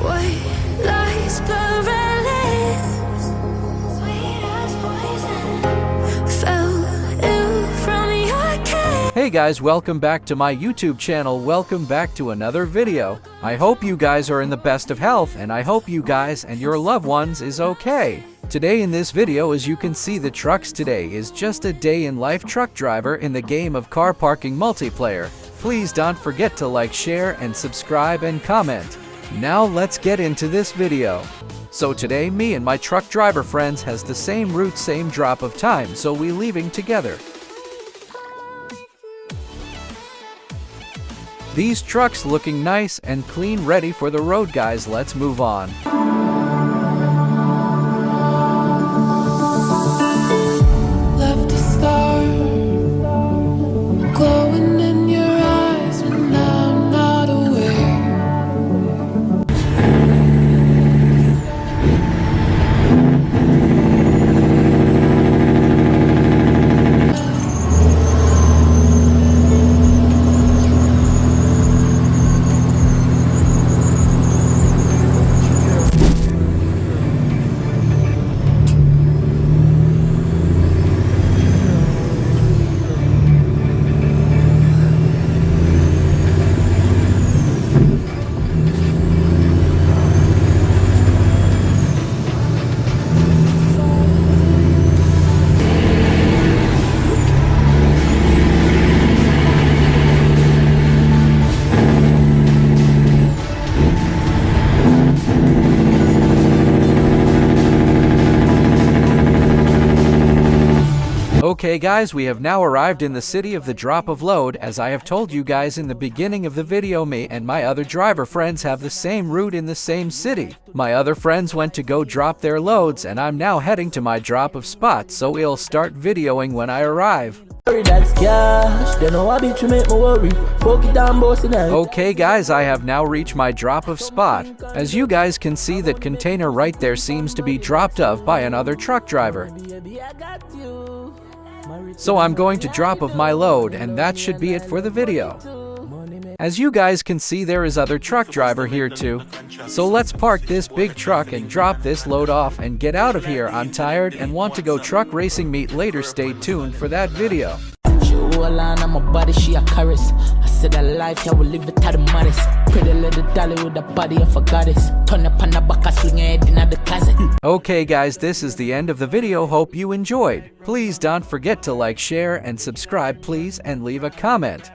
White lies pluralists, sweet as poison, fell ill from your kiss. Hey guys, welcome back to my YouTube channel. Welcome back to another video. I hope you guys are in the best of health, and I hope you guys and your loved ones is okay. Today in this video, as you can see, the trucks today is just a day in life truck driver in the game of car parking multiplayer. Please don't forget to like, share, and subscribe and comment. Now let's get into this video. So today me and my truck driver friends has the same route, same drop of time, so we leaving together. These trucks looking nice and clean, ready for the road, guys. Let's move on. Left a star glowing in your eyes when I'm not aware. Okay guys, we have now arrived in the city of the drop of load. As I have told you guys in the beginning of the video, me and my other driver friends have the same route in the same city. My other friends went to go drop their loads, and I'm now heading to my drop of spot, so we'll start videoing when I arrive. Okay guys, I have now reached my drop of spot. As you guys can see, that container right there seems to be dropped off by another truck driver. So I'm going to drop of my load, and that should be it for the video. As you guys can see, there is other truck driver here too. So let's park this big truck and drop this load off and get out of here. I'm tired and want to go truck racing meet later. Stay tuned for that video. I'm a body, she a caress. I said that life, I will live it to the maddest. Pretty little dolly with a body of a goddess. Turn up on the back, I swing her head in the closet. Okay guys, this is the end of the video. Hope you enjoyed. Please don't forget to like, share, and subscribe, please, and leave a comment.